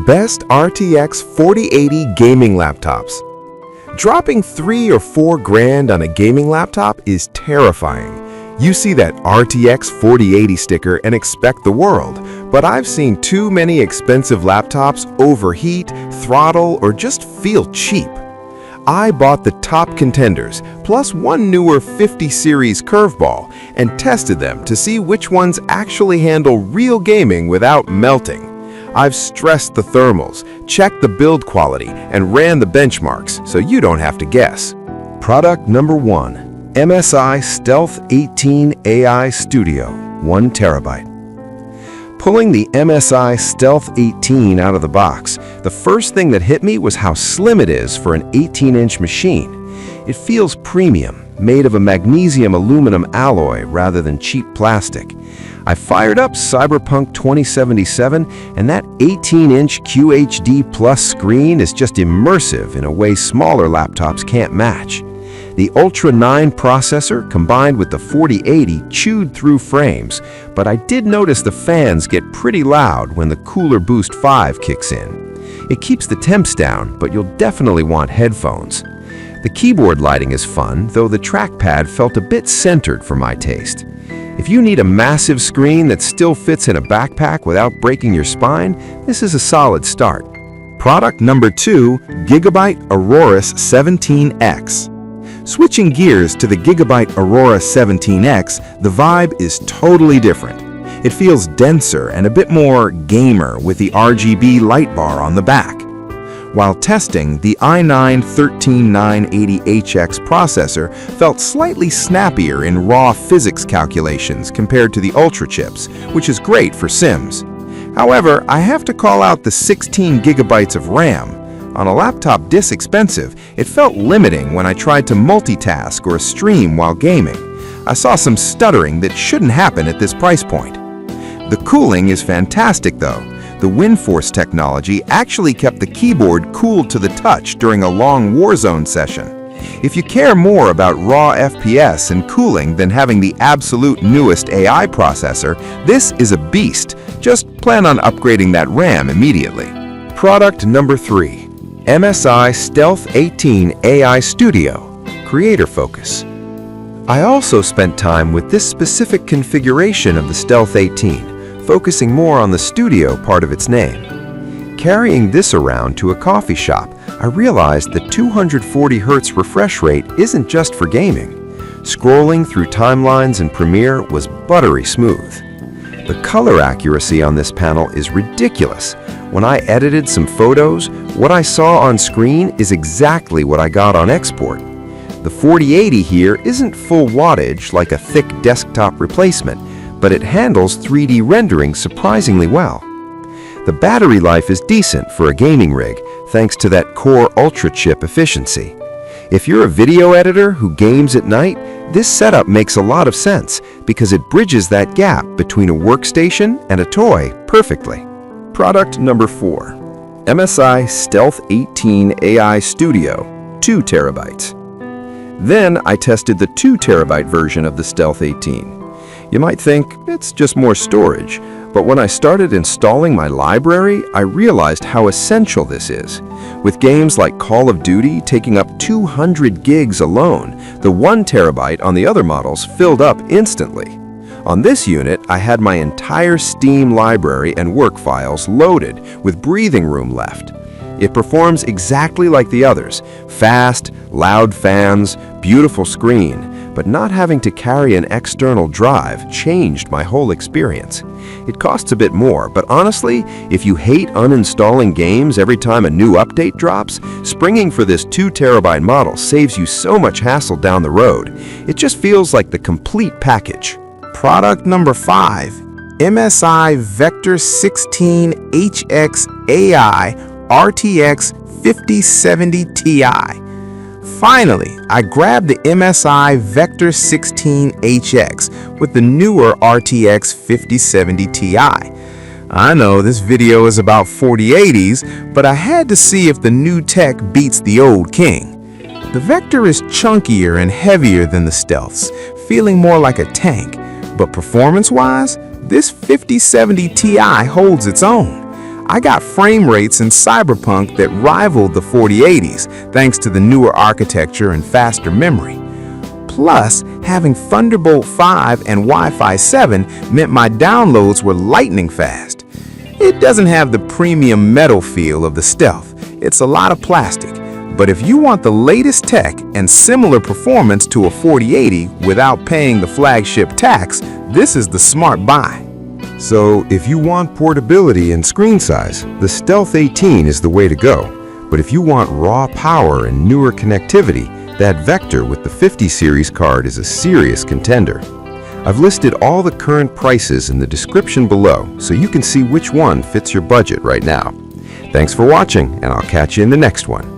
Best RTX 4080 gaming laptops. Dropping 3 or 4 grand on a gaming laptop is terrifying. You see that RTX 4080 sticker and expect the world, but I've seen too many expensive laptops overheat, throttle, or just feel cheap. I bought the top contenders, plus one newer 50 series curveball, and tested them to see which ones actually handle real gaming without melting. I've stressed the thermals, checked the build quality, and ran the benchmarks so you don't have to guess. Product number 1. MSI Stealth 18 AI Studio, 1 terabyte. Pulling the MSI Stealth 18 out of the box, the first thing that hit me was how slim it is for an 18-inch machine. It feels premium, made of a magnesium aluminum alloy rather than cheap plastic. I fired up Cyberpunk 2077, and that 18-inch QHD Plus screen is just immersive in a way smaller laptops can't match. The Ultra 9 processor combined with the 4080 chewed through frames, but I did notice the fans get pretty loud when the Cooler Boost 5 kicks in. It keeps the temps down, but you'll definitely want headphones. The keyboard lighting is fun, though the trackpad felt a bit centered for my taste. If you need a massive screen that still fits in a backpack without breaking your spine, this is a solid start. Product number 2, GIGABYTE AORUS 17X. Switching gears to the GIGABYTE AORUS 17X, the vibe is totally different. It feels denser and a bit more gamer with the RGB light bar on the back. While testing, the i9-13980HX processor felt slightly snappier in raw physics calculations compared to the Ultra chips, which is great for Sims. However, I have to call out the 16 gigabytes of RAM. On a laptop this expensive, it felt limiting when I tried to multitask or stream while gaming. I saw some stuttering that shouldn't happen at this price point. The cooling is fantastic though. The WindForce technology actually kept the keyboard cool to the touch during a long Warzone session. If you care more about raw FPS and cooling than having the absolute newest AI processor, this is a beast. Just plan on upgrading that RAM immediately. Product number 3. MSI Stealth 18 AI Studio, Creator Focus. I also spent time with this specific configuration of the Stealth 18. Focusing more on the studio part of its name. Carrying this around to a coffee shop, I realized the 240 Hz refresh rate isn't just for gaming. Scrolling through timelines in Premiere was buttery smooth. The color accuracy on this panel is ridiculous. When I edited some photos, what I saw on screen is exactly what I got on export. The 4080 here isn't full wattage like a thick desktop replacement, but it handles 3D rendering surprisingly well. The battery life is decent for a gaming rig, thanks to that Core Ultra chip efficiency. If you're a video editor who games at night, this setup makes a lot of sense because it bridges that gap between a workstation and a toy perfectly. Product number 4. MSI Stealth 18 AI Studio, 2 terabytes. Then I tested the 2 terabyte version of the Stealth 18. You might think it's just more storage, but when I started installing my library, I realized how essential this is. With games like Call of Duty taking up 200 gigs alone, the 1 terabyte on the other models filled up instantly. On this unit, I had my entire Steam library and work files loaded with breathing room left. It performs exactly like the others, fast, loud fans, beautiful screen, but not having to carry an external drive changed my whole experience. It costs a bit more, but honestly, if you hate uninstalling games every time a new update drops, springing for this 2 terabyte model saves you so much hassle down the road. It just feels like the complete package. Product number 5. MSI Vector 16 HX AI RTX 5070 Ti. Finally, I grabbed the MSI Vector 16 HX with the newer RTX 5070 Ti. I know this video is about 4080s, but I had to see if the new tech beats the old king. The Vector is chunkier and heavier than the Stealths, feeling more like a tank, but performance-wise, this 5070 Ti holds its own. I got frame rates in Cyberpunk that rivaled the 4080s thanks to the newer architecture and faster memory. Plus, having Thunderbolt 5 and Wi-Fi 7 meant my downloads were lightning fast. It doesn't have the premium metal feel of the Stealth. It's a lot of plastic. But if you want the latest tech and similar performance to a 4080 without paying the flagship tax, this is the smart buy. So if you want portability and screen size, the Stealth 18 is the way to go. But if you want raw power and newer connectivity, that Vector with the 50 series card is a serious contender. I've listed all the current prices in the description below so you can see which one fits your budget right now. Thanks for watching, and I'll catch you in the next one.